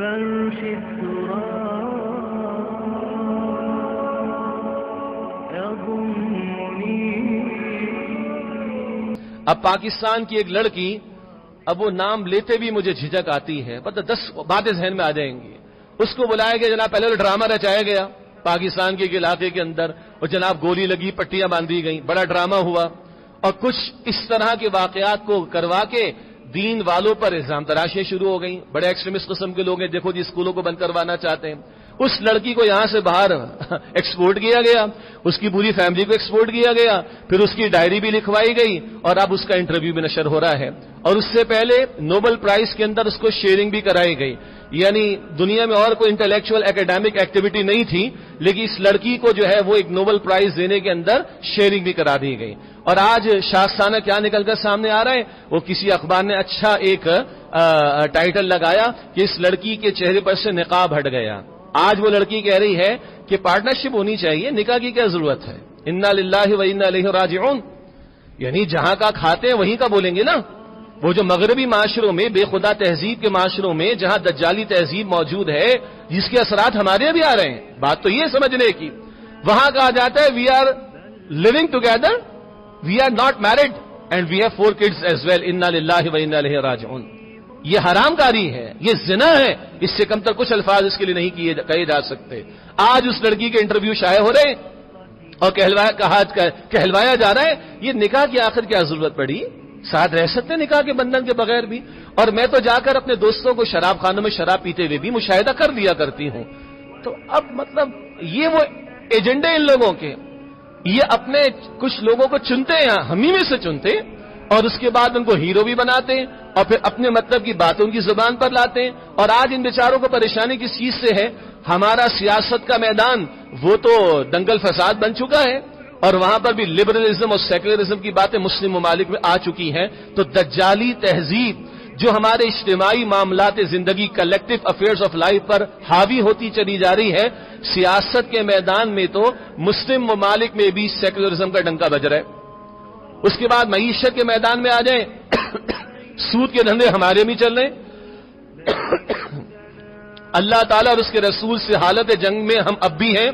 اب پاکستان کی ایک لڑکی، اب وہ نام لیتے بھی مجھے جھجک آتی ہے، پتہ 10 باتیں ذہن میں آ جائیں گی. اس کو بلایا گیا، جناب پہلے ڈرامہ رچایا گیا پاکستان کے علاقے کے اندر، اور جناب گولی لگی، پٹیاں باندھی گئیں، بڑا ڈرامہ ہوا، اور کچھ اس طرح کے واقعات کو کروا کے دین والوں پر الزام تراشیں شروع ہو گئیں. بڑے ایکسٹریمسٹ قسم کے لوگ ہیں، دیکھو جی اسکولوں کو بند کروانا چاہتے ہیں. اس لڑکی کو یہاں سے باہر ایکسپورٹ کیا گیا، اس کی پوری فیملی کو ایکسپورٹ کیا گیا، پھر اس کی ڈائری بھی لکھوائی گئی، اور اب اس کا انٹرویو بھی نشر ہو رہا ہے. اور اس سے پہلے نوبل پرائز کے اندر اس کو شیئرنگ بھی کرائی گئی. یعنی دنیا میں اور کوئی انٹلیکچوئل ایکیڈیمک ایکٹیویٹی نہیں تھی، لیکن اس لڑکی کو جو ہے وہ ایک نوبل پرائز دینے کے اندر شیئرنگ بھی کرا دی گئی. اور آج شاستانہ کیا نکل کر سامنے آ رہا ہے، وہ کسی اخبار نے اچھا ایک ٹائٹل لگایا کہ اس لڑکی کے چہرے پر سے نقاب ہٹ گیا. آج وہ لڑکی کہہ رہی ہے کہ پارٹنرشپ ہونی چاہیے، نکاح کی کیا ضرورت ہے؟ انا للہ و انا الیہ راجعون. یعنی جہاں کا کھاتے ہیں وہیں کا بولیں گے نا. وہ جو مغربی معاشروں میں، بے خدا تہذیب کے معاشروں میں جہاں دجالی تہذیب موجود ہے، جس کے اثرات ہمارے بھی آ رہے ہیں، بات تو یہ سمجھنے کی، وہاں کہا جاتا ہے we are living together, we are not married and we have 4 kids as well. انا للہ و انا الیہ راجعون. یہ حرام کاری ہے، یہ زنا ہے. اس سے کم تر کچھ الفاظ اس کے لیے نہیں کہے جا سکتے. آج اس لڑکی کے انٹرویو شائع ہو رہے ہیں اور کہلوایا جا رہا ہے یہ نکاح کی آخر کیا ضرورت پڑی؟ ساتھ رہ سکتے نکاح کے بندھن کے بغیر بھی. اور میں تو جا کر اپنے دوستوں کو شراب خانوں میں شراب پیتے ہوئے بھی مشاہدہ کر لیا کرتی ہوں. تو اب مطلب یہ وہ ایجنڈے ان لوگوں کے، یہ اپنے کچھ لوگوں کو چنتے ہیں، ہم ہی میں سے چنتے، اور اس کے بعد ان کو ہیرو بھی بناتے ہیں، اور پھر اپنے مطلب کی باتوں کی زبان پر لاتے ہیں. اور آج ان بیچاروں کو پریشانی کس چیز سے ہے؟ ہمارا سیاست کا میدان وہ تو دنگل فساد بن چکا ہے، اور وہاں پر بھی لبرلزم اور سیکولرزم کی باتیں مسلم ممالک میں آ چکی ہیں. تو دجالی تہذیب جو ہمارے اجتماعی معاملات زندگی، کلیکٹو افیئرز آف لائف پر حاوی ہوتی چلی جا رہی ہے، سیاست کے میدان میں تو مسلم ممالک میں بھی سیکولرزم کا ڈنکا بج رہا ہے. اس کے بعد معیشت کے میدان میں آ جائیں، سود کے دھندے ہمارے بھی چل رہے ہیں. اللہ تعالیٰ اور اس کے رسول سے حالت جنگ میں ہم اب بھی ہیں.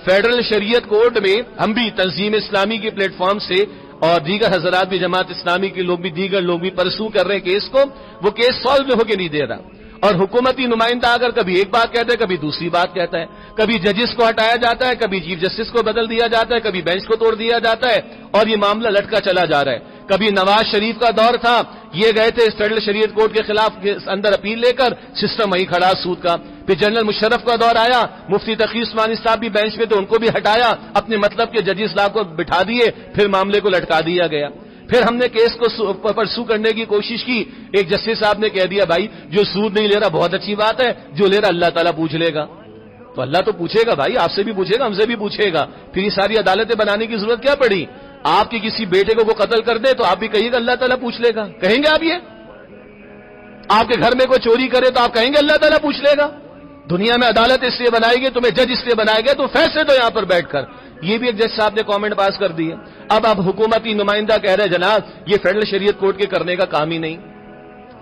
فیڈرل شریعت کورٹ میں ہم بھی تنظیم اسلامی کے پلیٹ فارم سے، اور دیگر حضرات بھی، جماعت اسلامی کے لوگ بھی، دیگر لوگ بھی پرسو کر رہے ہیں کیس کو. وہ کیس سالو ہو کے نہیں دے رہا، اور حکومتی نمائندہ اگر کبھی ایک بات کہتا ہے، کبھی دوسری بات کہتا ہے. کبھی ججز کو ہٹایا جاتا ہے، کبھی چیف جسٹس کو بدل دیا جاتا ہے، کبھی بینچ کو توڑ دیا جاتا ہے، اور یہ معاملہ لٹکا چلا جا رہا ہے. کبھی نواز شریف کا دور تھا، یہ گئے تھے فیڈرل شریعت کورٹ کے خلاف اندر اپیل لے کر، سسٹم وہی کھڑا سود کا. پھر جنرل مشرف کا دور آیا، مفتی تقی عثمانی صاحب بھی بینچ میں تو ان کو بھی ہٹایا، اپنے مطلب کے ججز لا کو بٹھا دیے، پھر معاملے کو لٹکا دیا گیا. پھر ہم نے کیس کو پرسو کرنے کی کوشش کی، ایک جسٹس صاحب نے کہہ دیا بھائی جو سود نہیں لے رہا بہت اچھی بات ہے، جو لے رہا اللہ تعالیٰ پوچھ لے گا. تو اللہ تو پوچھے گا بھائی، آپ سے بھی پوچھے گا، ہم سے بھی پوچھے گا. پھر یہ ساری عدالتیں بنانے کی ضرورت کیا پڑی؟ آپ کے کسی بیٹے کو وہ قتل کر دے تو آپ بھی کہیے گا اللہ تعالیٰ پوچھ لے گا. کہیں گے آپ یہ؟ آپ کے گھر میں کوئی چوری کرے تو آپ کہیں گے اللہ تعالیٰ پوچھ لے گا. دنیا میں عدالت اس لیے بنائی گئی، تمہیں جج اس لیے بنائے گئے، تو فیصلے تو یہاں پر بیٹھ کر. یہ بھی ایک جج صاحب نے کامنٹ پاس کر دی ہے. اب حکومتی نمائندہ کہہ رہے جناب یہ فیڈرل شریعت کورٹ کے کرنے کا کام ہی نہیں.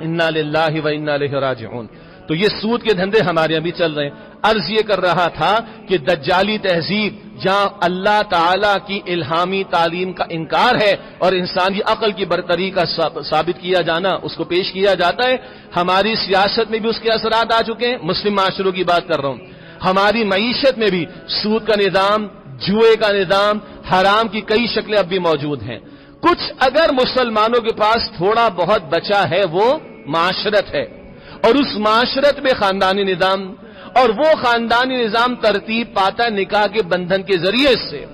انا للہ و انا الیہ راجعون. تو یہ سود کے دھندے ہمارے یہاں بھی چل رہے ہیں. عرض یہ کر رہا تھا کہ دجالی تہذیب جہاں اللہ تعالی کی الہامی تعلیم کا انکار ہے اور انسانی عقل کی برتری کا ثابت کیا جانا، اس کو پیش کیا جاتا ہے، ہماری سیاست میں بھی اس کے اثرات آ چکے ہیں. مسلم معاشروں کی بات کر رہا ہوں. ہماری معیشت میں بھی سود کا نظام، جوئے کا نظام، حرام کی کئی شکلیں اب بھی موجود ہیں. کچھ اگر مسلمانوں کے پاس تھوڑا بہت بچا ہے وہ معاشرت ہے، اور اس معاشرت میں خاندانی نظام، اور وہ خاندانی نظام ترتیب پاتا ہے نکاح کے بندھن کے ذریعے سے.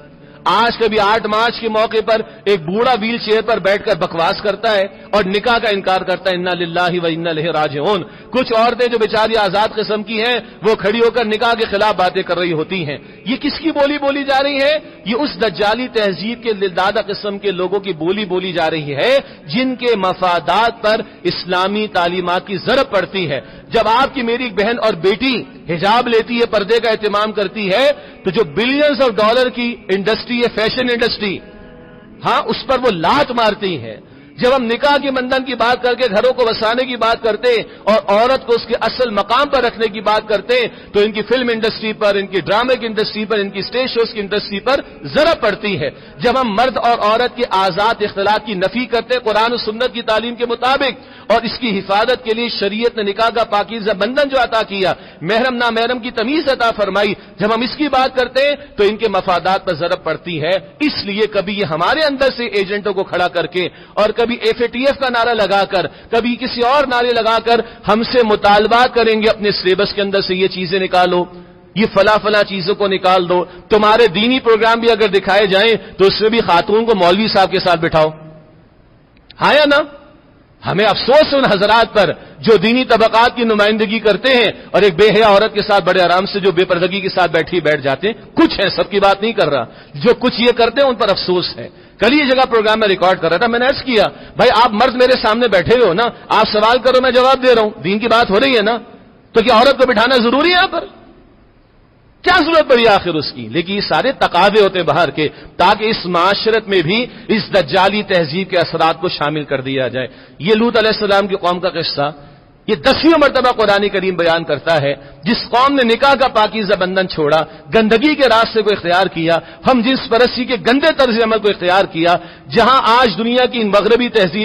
آج کبھی 8 مارچ کے موقع پر ایک بوڑھا ویل چیئر پر بیٹھ کر بکواس کرتا ہے اور نکاح کا انکار کرتا ہے. انا للہ و انا الیہ راجعون. کچھ عورتیں جو بیچاری آزاد قسم کی ہیں وہ کھڑی ہو کر نکاح کے خلاف باتیں کر رہی ہوتی ہیں. یہ کس کی بولی جا رہی ہے؟ یہ اس دجالی تہذیب کے دادا قسم کے لوگوں کی بولی جا رہی ہے جن کے مفادات پر اسلامی تعلیمات کی ضرب پڑتی ہے. جب آپ کی میری ایک بہن اور بیٹی حجاب لیتی ہے، پردے کا اہتمام کرتی ہے، تو جو بلینز آف ڈالر کی انڈسٹری ہے، فیشن انڈسٹری، ہاں اس پر وہ لات مارتی ہے. جب ہم نکاح کے بندھن کی بات کر کے گھروں کو بسانے کی بات کرتے ہیں اور عورت کو اس کے اصل مقام پر رکھنے کی بات کرتے ہیں تو ان کی فلم انڈسٹری پر، ان کی ڈرامے کی انڈسٹری پر، ان کی اسٹیج شوز کی انڈسٹری پر ضرب پڑتی ہے۔ جب ہم مرد اور عورت کے آزاد اختلاط کی نفی کرتے ہیں قرآن و سنت کی تعلیم کے مطابق، اور اس کی حفاظت کے لیے شریعت نے نکاح کا پاکیزہ بندھن جو عطا کیا، محرم نامحرم کی تمیز عطا فرمائی، جب ہم اس کی بات کرتے ہیں تو ان کے مفادات پر ضرب پڑتی ہے۔ اس لیے کبھی یہ ہمارے اندر سے ایجنٹوں کو کھڑا کر کے اور کبھی FATF کا نعرہ لگا کر، کبھی کسی اور نعرے لگا کر ہم سے مطالبات کریں گے اپنے سلیبس کے اندر سے یہ چیزیں نکالو، یہ فلاں چیزوں کو نکال دو۔ تمہارے دینی پروگرام بھی اگر دکھائے جائیں تو اس میں بھی خاتون کو مولوی صاحب کے ساتھ بٹھاؤ، ہاں یا نا؟ ہمیں افسوس ان حضرات پر جو دینی طبقات کی نمائندگی کرتے ہیں اور ایک بے حیا عورت کے ساتھ بڑے آرام سے جو بے پردگی کے ساتھ بیٹھ جاتے ہیں۔ کچھ ہیں، سب کی بات نہیں کر رہا، جو کچھ یہ کرتے ہیں ان پر افسوس ہے۔ کل یہ جگہ پروگرام میں ریکارڈ کر رہا تھا، میں نے عرض کیا بھائی آپ مرد میرے سامنے بیٹھے ہوئے ہو نا، آپ سوال کرو میں جواب دے رہا ہوں، دین کی بات ہو رہی ہے نا، تو کیا عورت کو بٹھانا ضروری ہے یہاں پر؟ کیا ضرورت پڑی آخر اس کی؟ لیکن یہ سارے تقاضے ہوتے باہر کے، تاکہ اس معاشرت میں بھی اس دجالی تہذیب کے اثرات کو شامل کر دیا جائے۔ یہ لوط علیہ السلام کی قوم کا قصہ یہ 10ویں مرتبہ قرآن کریم بیان کرتا ہے، جس قوم نے نکاح کا پاکیزہ بندھن چھوڑا، گندگی کے راستے کو اختیار کیا، ہم جنس پرستی کے گندے طرز عمل کو اختیار کیا، جہاں آج دنیا کی ان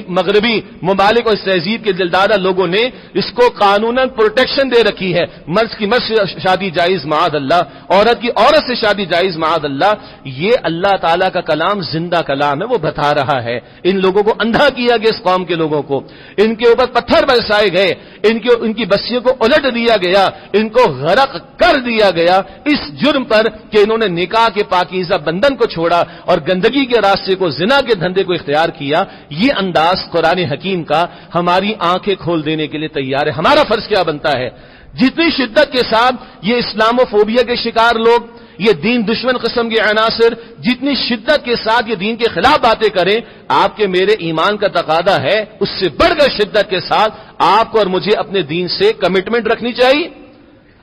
مغربی ممالک اور اس تہذیب کے دلدادہ لوگوں نے اس کو قانوناً پروٹیکشن دے رکھی ہے۔ مرد کی مرد سے شادی جائز معاذ اللہ، عورت کی عورت سے شادی جائز معاذ اللہ۔ یہ اللہ تعالیٰ کا کلام زندہ کلام ہے، وہ بتا رہا ہے۔ ان لوگوں کو اندھا کیا گیا، اس قوم کے لوگوں کو ان کے اوپر پتھر برسائے گئے، ان کی بستیوں کو الٹ دیا گیا، ان کو غرق کر دیا گیا اس جرم پر کہ انہوں نے نکاح کے پاکیزہ بندھن کو چھوڑا اور گندگی کے راستے کو، زنا کے دھندے کو اختیار کیا۔ یہ انداز قرآن حکیم کا ہماری آنکھیں کھول دینے کے لیے تیار ہے۔ ہمارا فرض کیا بنتا ہے؟ جتنی شدت کے ساتھ یہ اسلاموفوبیا کے شکار لوگ، یہ دین دشمن قسم کے عناصر جتنی شدت کے ساتھ یہ دین کے خلاف باتیں کریں، آپ کے میرے ایمان کا تقاضا ہے اس سے بڑھ کر شدت کے ساتھ آپ کو اور مجھے اپنے دین سے کمٹمنٹ رکھنی چاہیے،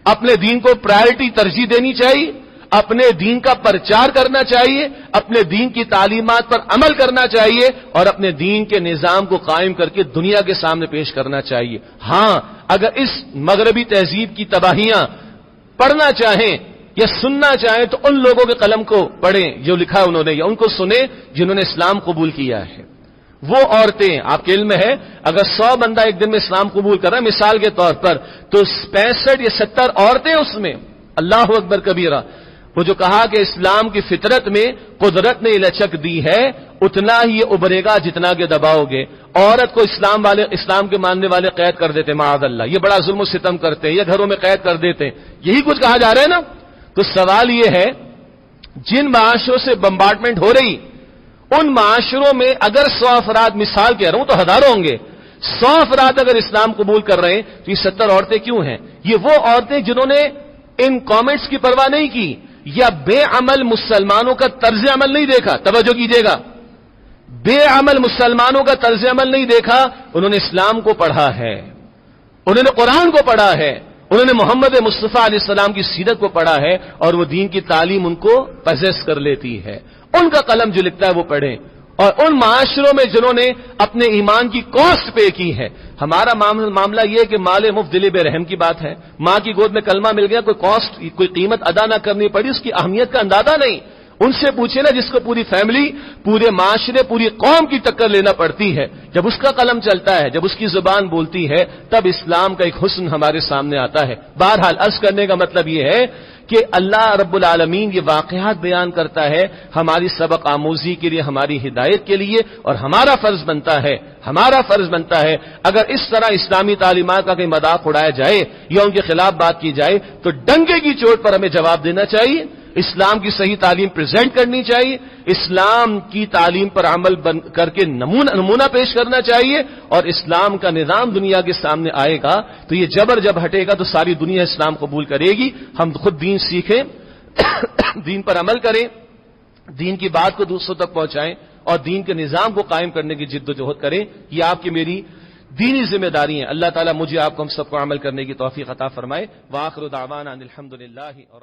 اپنے دین کو پرائرٹی ترجیح دینی چاہیے، اپنے دین کا پرچار کرنا چاہیے، اپنے دین کی تعلیمات پر عمل کرنا چاہیے اور اپنے دین کے نظام کو قائم کر کے دنیا کے سامنے پیش کرنا چاہیے۔ ہاں، اگر اس مغربی تہذیب کی تباہیاں پڑھنا چاہیں یا سننا چاہیں تو ان لوگوں کے قلم کو پڑھیں جو لکھا انہوں نے، یا ان کو سنیں جنہوں نے اسلام قبول کیا ہے۔ وہ عورتیں، آپ کے علم میں ہے، اگر 100 بندہ ایک دن میں اسلام قبول کر رہا ہے مثال کے طور پر، تو 65 یا 70 عورتیں اس میں، اللہ اکبر کبیرہ۔ وہ جو کہا کہ اسلام کی فطرت میں قدرت نے لچک دی ہے، اتنا ہی یہ ابھرے گا جتنا کہ دباؤ گے۔ عورت کو اسلام کے ماننے والے قید کر دیتے معاذ اللہ، یہ بڑا ظلم و ستم کرتے ہیں، یہ گھروں میں قید کر دیتے ہیں، یہی کچھ کہا جا رہا ہے نا۔ تو سوال یہ ہے، جن معاشروں سے بمبارڈمنٹ ہو رہی، ان معاشروں میں اگر 100 افراد، مثال کہہ رہا ہوں تو ہزاروں ہوں گے، 100 افراد اگر اسلام قبول کر رہے ہیں تو یہ 70 عورتیں کیوں ہیں؟ یہ وہ عورتیں جنہوں نے ان کامنٹس کی پرواہ نہیں کی یا بے عمل مسلمانوں کا طرز عمل نہیں دیکھا۔ توجہ کیجیے گا، بے عمل مسلمانوں کا طرز عمل نہیں دیکھا، انہوں نے اسلام کو پڑھا ہے، انہوں نے قرآن کو پڑھا ہے، انہوں نے محمد مصطفیٰ علیہ السلام کی سیرت کو پڑھا ہے، اور وہ دین کی تعلیم ان کو پوزیس کر لیتی ہے۔ ان کا قلم جو لکھتا ہے وہ پڑھیں، اور ان معاشروں میں جنہوں نے اپنے ایمان کی کاسٹ پے کی ہے۔ ہمارا معاملہ یہ ہے کہ مال مفت دل بے رحم کی بات ہے، ماں کی گود میں کلمہ مل گیا، کوئی کاسٹ، کوئی قیمت ادا نہ کرنی پڑی، اس کی اہمیت کا اندازہ نہیں۔ ان سے پوچھے نا جس کو پوری فیملی، پورے معاشرے، پوری قوم کی ٹکر لینا پڑتی ہے، جب اس کا قلم چلتا ہے، جب اس کی زبان بولتی ہے، تب اسلام کا ایک حسن ہمارے سامنے آتا ہے۔ بہرحال عرض کرنے کا مطلب یہ ہے کہ اللہ رب العالمین یہ واقعات بیان کرتا ہے ہماری سبق آموزی کے لیے، ہماری ہدایت کے لیے، اور ہمارا فرض بنتا ہے اگر اس طرح اسلامی تعلیمات کا کوئی مذاق اڑایا جائے یا ان کے خلاف بات کی جائے تو ڈنگے کی چوٹ پر ہمیں جواب دینا چاہیے، اسلام کی صحیح تعلیم پریزنٹ کرنی چاہیے، اسلام کی تعلیم پر عمل کر کے نمونہ پیش کرنا چاہیے، اور اسلام کا نظام دنیا کے سامنے آئے گا تو یہ جبر جب ہٹے گا تو ساری دنیا اسلام قبول کرے گی۔ ہم خود دین سیکھیں، دین پر عمل کریں، دین کی بات کو دوسروں تک پہنچائیں اور دین کے نظام کو قائم کرنے کی جد و جہد کریں۔ یہ آپ کی میری دینی ذمہ داری ہیں۔ اللہ تعالیٰ مجھے آپ کو ہم سب کو عمل کرنے کی توفیق عطا فرمائے۔ وآخر دعوانا ان الحمد للہ رب